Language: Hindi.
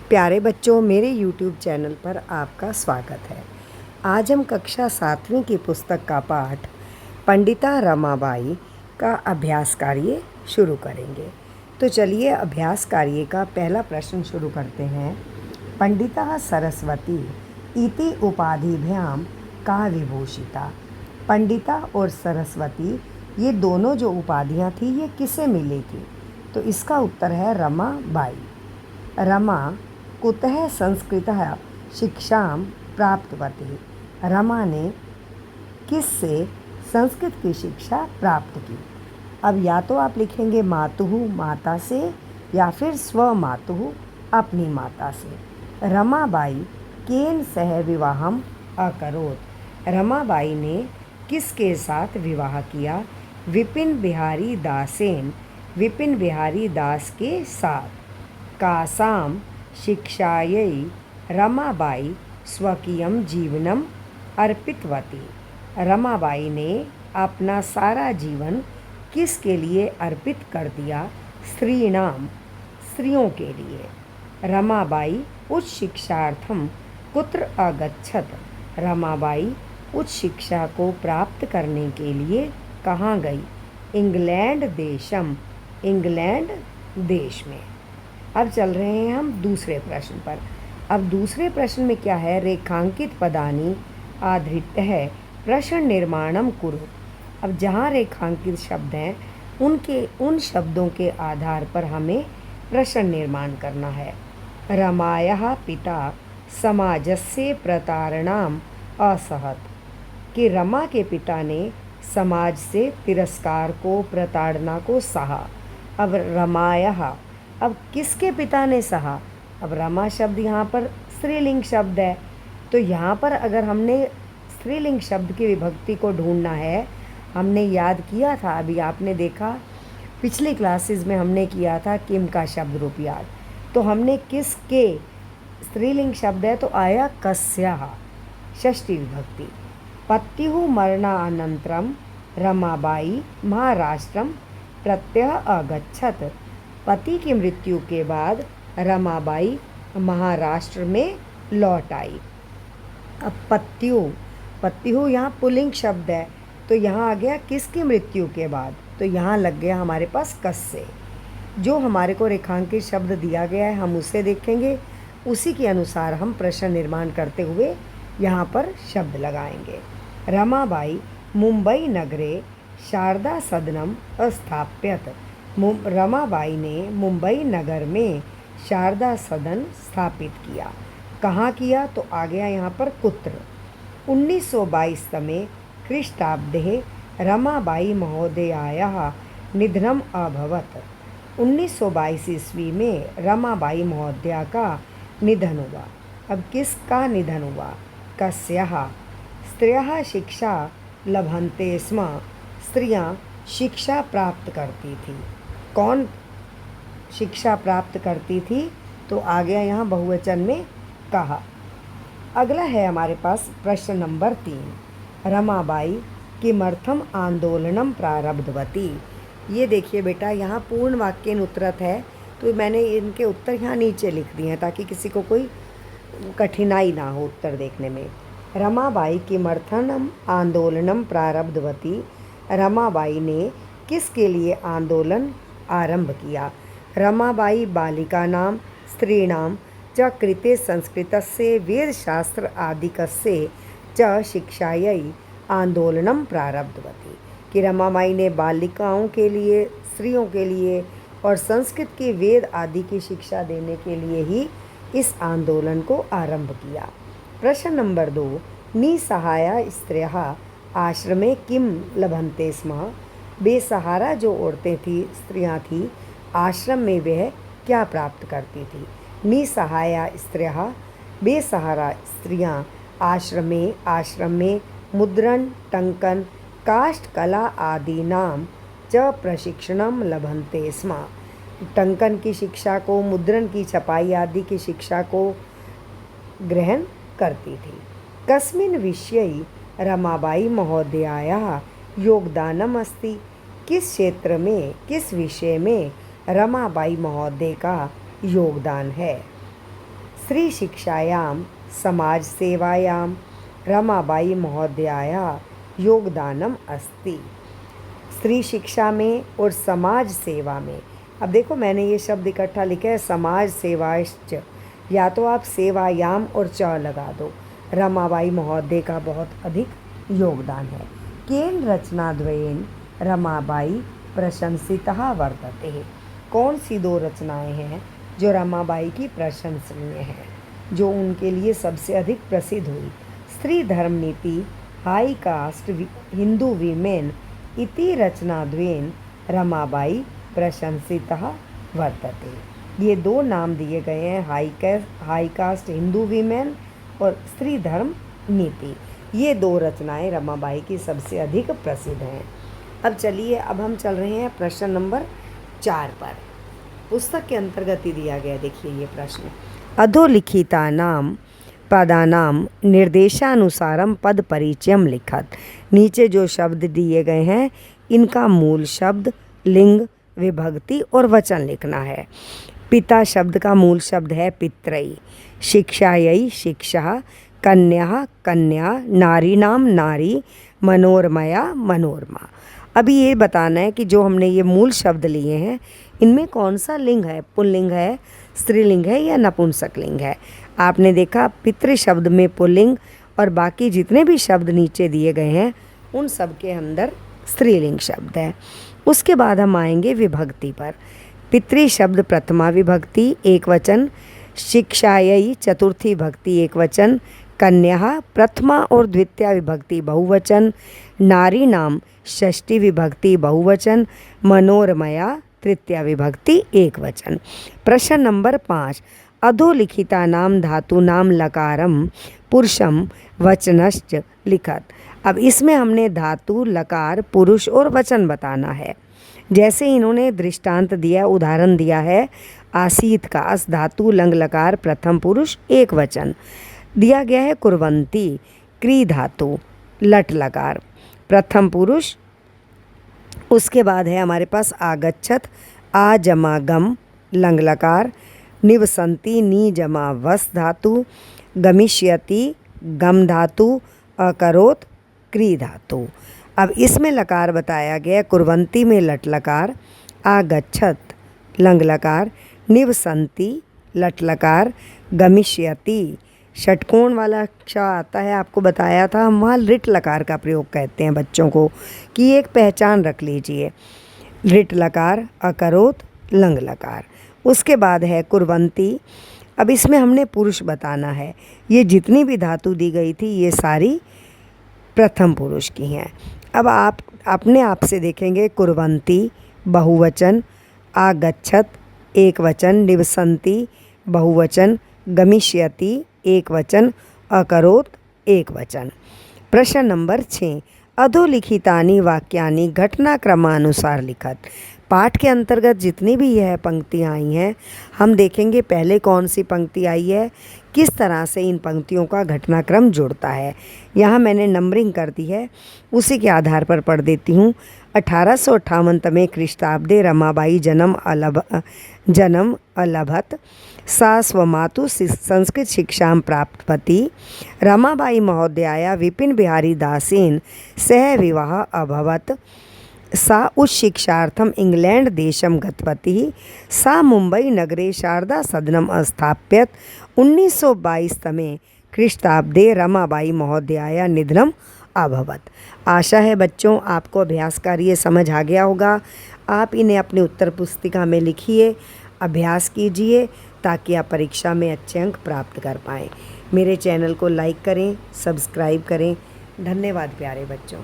प्यारे बच्चों, मेरे YouTube चैनल पर आपका स्वागत है। आज हम कक्षा 7वीं की पुस्तक का पाठ पंडिता रमाबाई का अभ्यास कार्य शुरू करेंगे। तो चलिए अभ्यास कार्य का पहला प्रश्न शुरू करते हैं। पंडिता सरस्वती इति उपाधिभ्याम का विभूषिता। पंडिता और सरस्वती ये दोनों जो उपाधियाँ थी ये किसे मिली थी? तो इसका उत्तर है रमाबाई। रमा कुतः संस्कृतः शिक्षां प्राप्तवती। रमा ने किससे संस्कृत की शिक्षा प्राप्त की? अब या तो आप लिखेंगे मातुः माता से या फिर स्वमातुः अपनी माता से। रमाबाई केन सह विवाहम अकरोत्। रमाबाई ने किसके साथ विवाह किया? विपिन बिहारी दासेन, विपिन बिहारी दास के साथ। कासां शिक्षायै रमाबाई स्वकीयं जीवनम अर्पितवती। रमाबाई ने अपना सारा जीवन किसके लिए अर्पित कर दिया? स्त्रियों के लिए। रमाबाई उच्च शिक्षार्थम कुत्र अगच्छत। रमाबाई उच्च शिक्षा को प्राप्त करने के लिए कहाँ गई? इंग्लैंड देश में। अब चल रहे हैं हम दूसरे प्रश्न पर। अब दूसरे प्रश्न में क्या है? रेखांकित पदानि आधृत्य है प्रश्न निर्माणम कुरु। अब जहाँ रेखांकित शब्द हैं उन शब्दों के आधार पर हमें प्रश्न निर्माण करना है। रमायाः पिता समाजस्य प्रतारणाम असहत। कि रमा के पिता ने समाज से तिरस्कार को, प्रताड़ना को सहा। अब रमायाः, अब किसके पिता ने सहा? अब रमा शब्द यहाँ पर स्त्रीलिंग शब्द है, तो यहाँ पर अगर हमने स्त्रीलिंग शब्द की विभक्ति को ढूंढना है, हमने याद किया था, अभी आपने देखा पिछली क्लासेस में हमने किया था किम का शब्द रूप याद। तो हमने किसके स्त्रीलिंग शब्द है तो आया कस्याः, षष्ठी विभक्ति। पत्युः मरणानन्तरं रमाबाई महाराष्ट्रम प्रत्यः अगच्छत। पति की मृत्यु के बाद रमाबाई महाराष्ट्र में लौट आई। अब पत्युः यहाँ पुल्लिंग शब्द है, तो यहाँ आ गया किसकी मृत्यु के बाद, तो यहाँ लग गया हमारे पास कस्य। जो हमारे को रेखांकित शब्द दिया गया है हम उसे देखेंगे, उसी के अनुसार हम प्रश्न निर्माण करते हुए यहाँ पर शब्द लगाएंगे। रमाबाई मुंबई नगरे शारदा सदनम अस्थाप्यत। रमाबाई ने मुंबई नगर में शारदा सदन स्थापित किया। कहाँ किया? तो आ गया यहाँ पर कुत्र। 1922 तमे ख्रीष्टाब्दे रमाबाई महोदयायाः निधनम अभवत। 1922 ईस्वी में रमाबाई महोदया का निधन हुआ। अब किसका निधन हुआ? कस्याः। स्त्रियः शिक्षा लभन्ते स्म। स्त्रियाँ शिक्षा प्राप्त करती थी। कौन शिक्षा प्राप्त करती थी? तो आ गया यहाँ बहुवचन में कहा। अगला है हमारे पास प्रश्न नंबर 3। रमाबाई किमर्थम आंदोलनम प्रारब्धवती। ये देखिए बेटा, यहाँ पूर्ण वाक्यन उत्तरत है, तो मैंने इनके उत्तर यहाँ नीचे लिख दिए हैं ताकि किसी को कोई कठिनाई ना हो उत्तर देखने में। रमाबाई किमर्थम आंदोलनम प्रारब्धवती। रमाबाई ने किसके लिए आंदोलन आरंभ किया? रमाबाई बालिकानां स्त्रीणां च कृते संस्कृतस्य वेदशास्त्र आदिकस्य च शिक्षायै आंदोलनं प्रारब्धवती। कि रमाबाई ने बालिकाओं के लिए, स्त्रियों के लिए और संस्कृत के वेद आदि की शिक्षा देने के लिए ही इस आंदोलन को आरंभ किया। प्रश्न नंबर 2। निसहाया स्त्रियः आश्रमे किम लभन्ते स्म। बेसहारा जो औरतें थी, स्त्रियां थी, आश्रम में वह क्या प्राप्त करती थी? निसहाया स्त्रियः, बेसहारा स्त्रियां आश्रम में मुद्रण, टंकन, काष्ठ कला आदीनां च प्रशिक्षणं लभन्ते स्म। टंकन की शिक्षा को, मुद्रण की छपाई आदि की शिक्षा को ग्रहण करती थी। कस्मिन् विषये रमाबाई महोदयायाः योगदानम अस्ति। किस क्षेत्र में, किस विषय में रमाबाई महोदय का योगदान है? स्त्रीशिक्षायां समाजसेवायां रमाबाई महोदयायाः योगदानम अस्ति। स्त्री शिक्षा में और समाज सेवा में, अब देखो मैंने ये शब्द इकट्ठा लिखा है, समाज सेवाश्च, या तो आप सेवायाम और च लगा दो। रमाबाई महोदय का बहुत अधिक योगदान है। केन रचनाद्वयेन रमाबाई प्रशंसिता वर्तते। कौन सी दो रचनाएं हैं जो रमाबाई की प्रशंसनीय हैं, जो उनके लिए सबसे अधिक प्रसिद्ध हुई? स्त्री धर्म नीति, हाई कास्ट हिंदू वीमेन इति रचनाद्वयेन रमाबाई प्रशंसिता वर्तते। ये दो नाम दिए गए हैं, हाई कास्ट हिंदू वीमेन और स्त्री धर्म नीति। ये दो रचनाएं रमाबाई की सबसे अधिक प्रसिद्ध हैं। अब चलिए, अब हम चल रहे हैं प्रश्न नंबर 4 पर। पुस्तक के अंतर्गत ही दिया गया, देखिए ये प्रश्न। अधोलिखितानां पदानां निर्देशानुसारम पद परिचयम लिखत। नीचे जो शब्द दिए गए हैं इनका मूल शब्द, लिंग, विभक्ति और वचन लिखना है। पिता शब्द का मूल शब्द है पित्रई, शिक्षायै शिक्षा, कन्या कन्या, नारीणाम नारी, मनोरमया मनोरमा। अभी ये बताना है कि जो हमने ये मूल शब्द लिए हैं इनमें कौन सा लिंग है, पुल्लिंग है, स्त्रीलिंग है या नपुंसक लिंग है। आपने देखा पितृ शब्द में पुल्लिंग और बाकी जितने भी शब्द नीचे दिए गए हैं उन सब के अंदर स्त्रीलिंग शब्द है। उसके बाद हम आएंगे विभक्ति पर। पितृ शब्द प्रथमा विभक्ति एक वचन, शिक्षायै चतुर्थी विभक्ति एक वचन, कन्या प्रथमा और द्वितीया विभक्ति बहुवचन, नारी नाम षष्ठी विभक्ति बहुवचन, मनोरमया तृतीया विभक्ति एक वचन। प्रश्न नंबर 5। अधोलिखितानां धातूनां लकारम पुरुषम वचनश्च लिखत। अब इसमें हमने धातु, लकार, पुरुष और वचन बताना है। जैसे इन्होंने दृष्टांत दिया, उदाहरण दिया है, आसीत का अस धातु, लंग लकार, प्रथम पुरुष एक वचन। दिया गया है कुर्वन्ती, क्री धातु, लट लकार, प्रथम पुरुष। उसके बाद है हमारे पास आगच्छत, आ जमा गम, लंग लकार, निवसंती, नी जमा वस धातु, गमिष्यति, गम धातु, अकरोत, क्री धातु। अब इसमें लकार बताया गया, कुर्वन्ती में लट लकार, आगच्छत लंग लकार, निवसंती लट लकार, गमिष्यति षटकोण वाला अक्षर आता है, आपको बताया था, हम वहाँ लिट लकार का प्रयोग कहते हैं बच्चों को, कि एक पहचान रख लीजिए। लिट लकार, अकरोत, लंग लकार। उसके बाद है कुर्वन्ती। अब इसमें हमने पुरुष बताना है। ये जितनी भी धातु दी गई थी ये सारी प्रथम पुरुष की हैं। अब आप अपने आप से देखेंगे, कुर्वन्ती बहुवचन, आगच्छत एक वचन, निवसंती बहुवचन, गमिष्यति एक वचन, अकरोत एक वचन। प्रश्न नंबर 6। अधोलिखितानि वाक्यानि घटनाक्रमानुसार लिखत। पाठ के अंतर्गत जितनी भी यह पंक्तियाँ आई हैं हम देखेंगे पहले कौन सी पंक्ति आई है, किस तरह से इन पंक्तियों का घटनाक्रम जुड़ता है। यहाँ मैंने नंबरिंग कर दी है, उसी के आधार पर पढ़ देती हूँ। 1858 ख्रीष्टाब्दे रमाबाई जन्म अलभत, सा स्वमातु संस्कृत शिक्षां प्राप्तवती। रमाबाई महोदयाया विपिन बिहारी दासेन सह विवाह अभवत। सा उच्च शिक्षार्थम इंग्लैंड देशम गतवती। सा मुंबई नगरे शारदा सदनम अस्थाप्यत। 1922 तमे ख्रीष्टाब्दे रमाबाई महोदयाया निधनम अभवत। आशा है बच्चों आपको अभ्यास कार्य समझ आ गया होगा। आप इन्हें अपनी उत्तर पुस्तिका में लिखिए, अभ्यास कीजिए ताकि आप परीक्षा में अच्छे अंक प्राप्त कर पाएँ। मेरे चैनल को लाइक करें, सब्सक्राइब करें। धन्यवाद प्यारे बच्चों।